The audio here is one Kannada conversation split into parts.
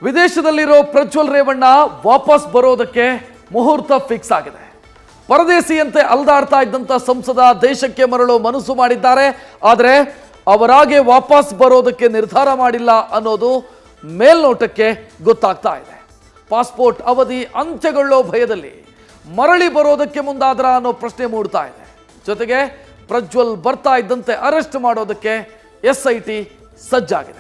ವಿದೇಶದಲ್ಲಿರೋ ಪ್ರಜ್ವಲ್ ರೇವಣ್ಣ ವಾಪಸ್ ಬರೋದಕ್ಕೆ ಮುಹೂರ್ತ ಫಿಕ್ಸ್ ಆಗಿದೆ. ಪರದೇಶಿಯಂತೆ ಅಲ್ದಾಡ್ತಾ ಇದ್ದಂಥ ಸಂಸದ ದೇಶಕ್ಕೆ ಮರಳು ಮನಸ್ಸು ಮಾಡಿದ್ದಾರೆ. ಆದರೆ ಅವರಾಗೆ ವಾಪಸ್ ಬರೋದಕ್ಕೆ ನಿರ್ಧಾರ ಮಾಡಿಲ್ಲ ಅನ್ನೋದು ಮೇಲ್ನೋಟಕ್ಕೆ ಗೊತ್ತಾಗ್ತಾ ಇದೆ. ಪಾಸ್ಪೋರ್ಟ್ ಅವಧಿ ಅಂತ್ಯಗೊಳ್ಳೋ ಭಯದಲ್ಲಿ ಮರಳಿ ಬರೋದಕ್ಕೆ ಮುಂದಾದ್ರ ಅನ್ನೋ ಪ್ರಶ್ನೆ ಮೂಡ್ತಾ ಇದೆ. ಜೊತೆಗೆ ಪ್ರಜ್ವಲ್ ಬರ್ತಾ ಇದ್ದಂತೆ ಅರೆಸ್ಟ್ ಮಾಡೋದಕ್ಕೆ SIT ಸಜ್ಜಾಗಿದೆ.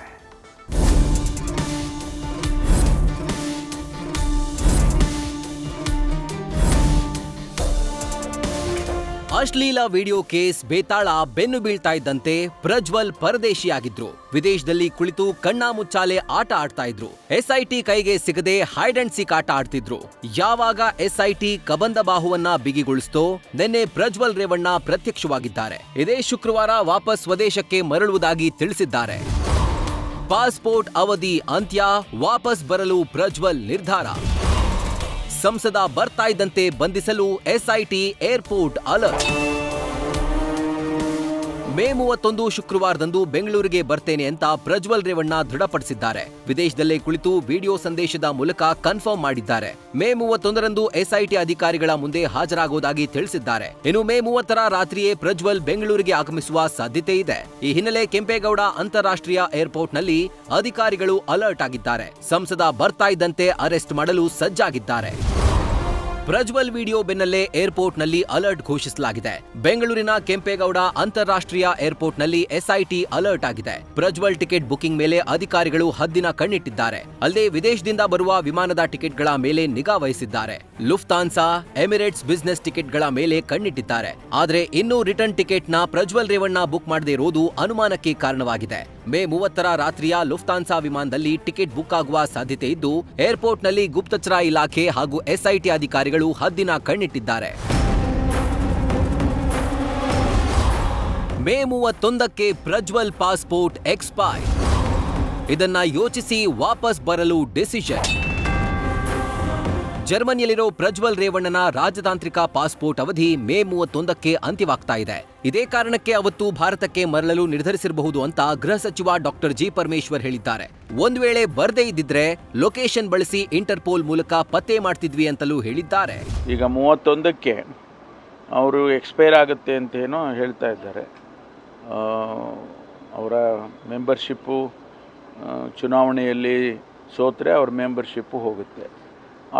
ಅಶ್ಲೀಲ ವಿಡಿಯೋ ಕೇಸ್ ಬೇತಾಳ ಬೆನ್ನು ಬೀಳ್ತಾ ಇದ್ದಂತೆ ಪ್ರಜ್ವಲ್ ಪರದೇಶಿಯಾಗಿದ್ರು. ವಿದೇಶದಲ್ಲಿ ಕುಳಿತು ಕಣ್ಣಾಮುಚ್ಚಾಲೆ ಆಟ ಆಡ್ತಾ ಇದ್ರು. SIT ಕೈಗೆ ಸಿಗದೆ ಹೈಡ್ ಅಂಡ್ ಸೀಕ್ ಆಟ ಆಡ್ತಿದ್ರು. ಯಾವಾಗ SIT ಕಬಂದ ಬಾಹುವನ್ನ ಬಿಗಿಗೊಳಿಸ್ತೋ ನಿನ್ನೆ ಪ್ರಜ್ವಲ್ ರೇವಣ್ಣ ಪ್ರತ್ಯಕ್ಷವಾಗಿದ್ದಾರೆ. ಇದೇ ಶುಕ್ರವಾರ ವಾಪಸ್ ಸ್ವದೇಶಕ್ಕೆ ಮರಳುವುದಾಗಿ ತಿಳಿಸಿದ್ದಾರೆ. ಪಾಸ್ಪೋರ್ಟ್ ಅವಧಿ ಅಂತ್ಯ, ವಾಪಸ್ ಬರಲು ಪ್ರಜ್ವಲ್ ನಿರ್ಧಾರ. ಸಂಸದ ಬರ್ತಾ ಇದ್ದಂತೆ ಬಂಧಿಸಲು SIT ಏರ್ಪೋರ್ಟ್ ಅಲರ್ಟ್. ಮೇ 31 ಶುಕ್ರವಾರದಂದು ಬೆಂಗಳೂರಿಗೆ ಬರ್ತೇನೆ ಅಂತ ಪ್ರಜ್ವಲ್ ರೇವಣ್ಣ ದೃಢಪಡಿಸಿದ್ದಾರೆ. ವಿದೇಶದಲ್ಲೇ ಕುಳಿತು ವಿಡಿಯೋ ಸಂದೇಶದ ಮೂಲಕ ಕನ್ಫರ್ಮ್ ಮಾಡಿದ್ದಾರೆ. ಮೇ 31ರಂದು SIT ಅಧಿಕಾರಿಗಳ ಮುಂದೆ ಹಾಜರಾಗುವುದಾಗಿ ತಿಳಿಸಿದ್ದಾರೆ. ಇನ್ನು ಮೇ 30ರ ರಾತ್ರಿಯೇ ಪ್ರಜ್ವಲ್ ಬೆಂಗಳೂರಿಗೆ ಆಗಮಿಸುವ ಸಾಧ್ಯತೆ ಇದೆ. ಈ ಹಿನ್ನೆಲೆ ಕೆಂಪೇಗೌಡ ಅಂತಾರಾಷ್ಟ್ರೀಯ ಏರ್ಪೋರ್ಟ್ನಲ್ಲಿ ಅಧಿಕಾರಿಗಳು ಅಲರ್ಟ್ ಆಗಿದ್ದಾರೆ. ಸಂಸದ ಬರ್ತಾ ಇದ್ದಂತೆ ಅರೆಸ್ಟ್ ಮಾಡಲು ಸಜ್ಜಾಗಿದ್ದಾರೆ. ಪ್ರಜ್ವಲ್ ವಿಡಿಯೋ ಬೆನ್ನಲ್ಲೇ ಏರ್ಪೋರ್ಟ್ನಲ್ಲಿ ಅಲರ್ಟ್ ಘೋಷಿಸಲಾಗಿದೆ. ಬೆಂಗಳೂರಿನ ಕೆಂಪೇಗೌಡ ಅಂತಾರಾಷ್ಟ್ರೀಯ ಏರ್ಪೋರ್ಟ್ನಲ್ಲಿ SIT ಅಲರ್ಟ್ ಆಗಿದೆ. ಪ್ರಜ್ವಲ್ ಟಿಕೆಟ್ ಬುಕಿಂಗ್ ಮೇಲೆ ಅಧಿಕಾರಿಗಳು ಹದ್ದಿನ ಕಣ್ಣಿಟ್ಟಿದ್ದಾರೆ. ಅಲ್ಲದೆ ವಿದೇಶದಿಂದ ಬರುವ ವಿಮಾನದ ಟಿಕೆಟ್ಗಳ ಮೇಲೆ ನಿಗಾ ವಹಿಸಿದ್ದಾರೆ. ಲುಫ್ತಾನ್ಸಾ, ಎಮಿರೇಟ್ಸ್ ಬಿಸಿನೆಸ್ ಟಿಕೆಟ್ಗಳ ಮೇಲೆ ಕಣ್ಣಿಟ್ಟಿದ್ದಾರೆ. ಆದರೆ ಇನ್ನೂ ರಿಟರ್ನ್ ಟಿಕೆಟ್ನ ಪ್ರಜ್ವಲ್ ರೇವಣ್ಣ ಬುಕ್ ಮಾಡದೇ ಇರೋದು ಅನುಮಾನಕ್ಕೆ ಕಾರಣವಾಗಿದೆ. ಮೇ 30ರ ರಾತ್ರಿಯ ಲುಫ್ತಾನ್ಸಾ ವಿಮಾನದಲ್ಲಿ ಟಿಕೆಟ್ ಬುಕ್ ಆಗುವ ಸಾಧ್ಯತೆ ಇದ್ದು, ಏರ್ಪೋರ್ಟ್ನಲ್ಲಿ ಗುಪ್ತಚರ ಇಲಾಖೆ ಹಾಗೂ SIT ಅಧಿಕಾರಿಗಳು ಹದ್ದಿನ ಕಣ್ಣಿಟ್ಟಿದ್ದಾರೆ. ಮೇ 31ಕ್ಕೆ ಪ್ರಜ್ವಲ್ ಪಾಸ್ಪೋರ್ಟ್ ಎಕ್ಸ್ಪೈರ್. ಇದನ್ನ ಯೋಚಿಸಿ ವಾಪಸ್ ಬರಲು ಡಿಸಿಷನ್. ಜರ್ಮನಿಯಲ್ಲಿರೋ ಪ್ರಜ್ವಲ್ ರೇವಣ್ಣನ ರಾಜತಾಂತ್ರಿಕ ಪಾಸ್ಪೋರ್ಟ್ ಅವಧಿ ಮೇ 31ಕ್ಕೆ ಅಂತ್ಯವಾಗ್ತಾ ಇದೆ. ಇದೇ ಕಾರಣಕ್ಕೆ ಅವತ್ತು ಭಾರತಕ್ಕೆ ಮರಳಲು ನಿರ್ಧರಿಸಿರಬಹುದು ಅಂತ ಗೃಹ ಸಚಿವ ಡಾಕ್ಟರ್ ಜಿ ಪರಮೇಶ್ವರ್ ಹೇಳಿದ್ದಾರೆ. ಒಂದ್ ವೇಳೆ ಬರ್ದೇ ಇದ್ದಿದ್ರೆ ಲೊಕೇಶನ್ ಬಳಸಿ ಇಂಟರ್ಪೋಲ್ ಮೂಲಕ ಪತ್ತೆ ಮಾಡ್ತಿದ್ವಿ ಅಂತಲೂ ಹೇಳಿದ್ದಾರೆ. ಈಗ 31ಕ್ಕೆ ಅವರು ಎಕ್ಸ್ಪೈರ್ ಆಗುತ್ತೆ ಅಂತೇನೋ ಹೇಳ್ತಾ ಇದ್ದಾರೆ. ಅವರ ಮೆಂಬರ್ಶಿಪ್ಪು ಚುನಾವಣೆಯಲ್ಲಿ ಸೋತ್ರೆ ಅವ್ರ ಮೆಂಬರ್ಶಿಪ್ಪು ಹೋಗುತ್ತೆ.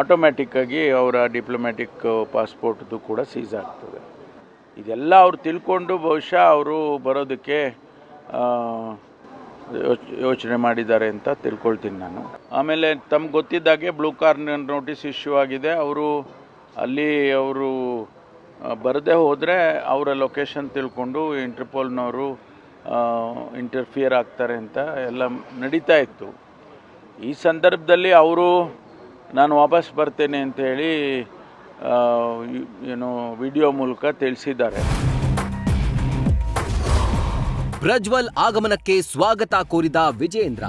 ಆಟೋಮ್ಯಾಟಿಕ್ಕಾಗಿ ಅವರ ಡಿಪ್ಲೊಮ್ಯಾಟಿಕ್ ಪಾಸ್ಪೋರ್ಟ್ದು ಕೂಡ ಸೀಸ್ ಆಗ್ತದೆ. ಇದೆಲ್ಲ ಅವ್ರು ತಿಳ್ಕೊಂಡು ಬಹುಶಃ ಅವರು ಬರೋದಕ್ಕೆ ಯೋಚನೆ ಮಾಡಿದ್ದಾರೆ ಅಂತ ತಿಳ್ಕೊಳ್ತೀನಿ ನಾನು. ಆಮೇಲೆ ತಮ್ಗೆ ಗೊತ್ತಿದ್ದಾಗೆ ಬ್ಲೂ ಕಾರ್ನರ್ ನೋಟಿಸ್ ಇಶ್ಯೂ ಆಗಿದೆ. ಅಲ್ಲಿ ಅವರು ಬರದೇ ಹೋದರೆ ಅವರ ಲೊಕೇಶನ್ ತಿಳ್ಕೊಂಡು ಇಂಟರ್ಪೋಲ್ನವರು ಇಂಟರ್ಫಿಯರ್ ಆಗ್ತಾರೆ ಅಂತ ಎಲ್ಲ ನಡೀತಾ ಇತ್ತು. ಈ ಸಂದರ್ಭದಲ್ಲಿ ಅವರು ನಾನು ವಾಪಸ್ ಬರ್ತೇನೆ ಅಂತ ಹೇಳಿ ವಿಡಿಯೋ ಮೂಲಕ ತಿಳಿಸಿದ್ದಾರೆ. ಪ್ರಜ್ವಲ್ ಆಗಮನಕ್ಕೆ ಸ್ವಾಗತ ಕೋರಿದ ವಿಜೇಂದ್ರ.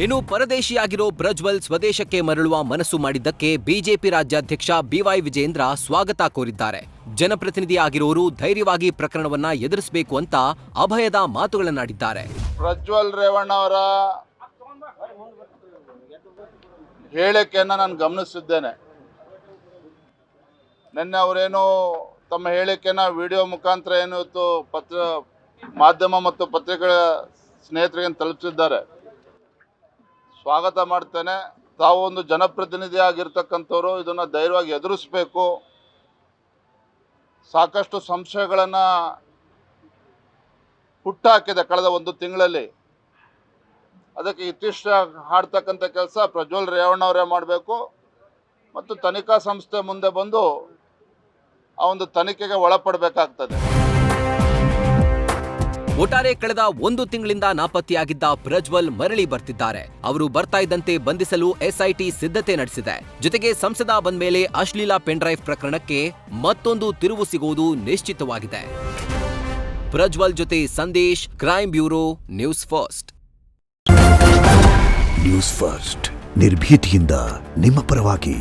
ಇನ್ನು ಪರದೇಶಿಯಾಗಿರೋ ಪ್ರಜ್ವಲ್ ಸ್ವದೇಶಕ್ಕೆ ಮರಳುವ ಮನಸ್ಸು ಮಾಡಿದ್ದಕ್ಕೆ ಬಿಜೆಪಿ ರಾಜ್ಯಾಧ್ಯಕ್ಷ BY ವಿಜೇಂದ್ರ ಸ್ವಾಗತ ಕೋರಿದ್ದಾರೆ. ಜನಪ್ರತಿನಿಧಿ ಆಗಿರೋರು ಧೈರ್ಯವಾಗಿ ಪ್ರಕರಣವನ್ನ ಎದುರಿಸಬೇಕು ಅಂತ ಅಭಯದ ಮಾತುಗಳನ್ನಾಡಿದ್ದಾರೆ. ಪ್ರಜ್ವಲ್ ರೇವಣ್ಣ ಅವರ ಹೇಳಿಕೆಯನ್ನು ನಾನು ಗಮನಿಸಿದ್ದೇನೆ. ನಿನ್ನೆ ಅವರೇನು ತಮ್ಮ ಹೇಳಿಕೆನ ವಿಡಿಯೋ ಮುಖಾಂತರ ಏನು ಮಾಧ್ಯಮ ಮತ್ತು ಪತ್ರಿಕೆಗಳ ಸ್ನೇಹಿತರಿಗೆ ತಲುಪಿಸಿದ್ದಾರೆ. ಸ್ವಾಗತ ಮಾಡ್ತೇನೆ. ತಾವು ಒಂದು ಜನಪ್ರತಿನಿಧಿ ಆಗಿರ್ತಕ್ಕಂಥವ್ರು ಇದನ್ನು ಧೈರ್ಯವಾಗಿ ಎದುರಿಸಬೇಕು. ಸಾಕಷ್ಟು ಸಂಶಯಗಳನ್ನು ಹುಟ್ಟಾಕಿದೆ ಕಳೆದ ಒಂದು ತಿಂಗಳಲ್ಲಿ. ಅದಕ್ಕೆ ಇತಿಷ್ಠ ಹಾಡ್ತಕ್ಕಂಥ ಕೆಲಸ ಪ್ರಜ್ವಲ್ ರೇವಣ್ಣ ಅವರೇ ಮಾಡಬೇಕು ಮತ್ತು ತನಿಖಾ ಸಂಸ್ಥೆ ಮುಂದೆ ಬಂದು ಆ ಒಂದು ತನಿಖೆಗೆ ಒಳಪಡಬೇಕಾಗ್ತದೆ. ಒಟ್ಟಾರೆ ಕಳೆದ 1 ತಿಂಗಳಿಂದ ನಾಪತ್ತೆಯಾಗಿದ್ದ ಪ್ರಜ್ವಲ್ ಮರಳಿ ಬರ್ತಿದ್ದಾರೆ. ಅವರು ಬರ್ತಾ ಇದ್ದಂತೆ ಬಂಧಿಸಲು SIT ಸಿದ್ಧತೆ ನಡೆಸಿದೆ. ಜೊತೆಗೆ ಸಂಸದ ಬಂದ ಮೇಲೆ ಅಶ್ಲೀಲ ಪೆನ್ಡ್ರೈವ್ ಪ್ರಕರಣಕ್ಕೆ ಮತ್ತೊಂದು ತಿರುವು ಸಿಗುವುದು ನಿಶ್ಚಿತವಾಗಿದೆ. ಪ್ರಜ್ವಲ್ ಜೊತೆ Sandesh, crime bureau, news first. News first ನಿರ್ಭೀತಿಯಿಂದ ನಿಮ್ಮ ಪರವಾಗಿ.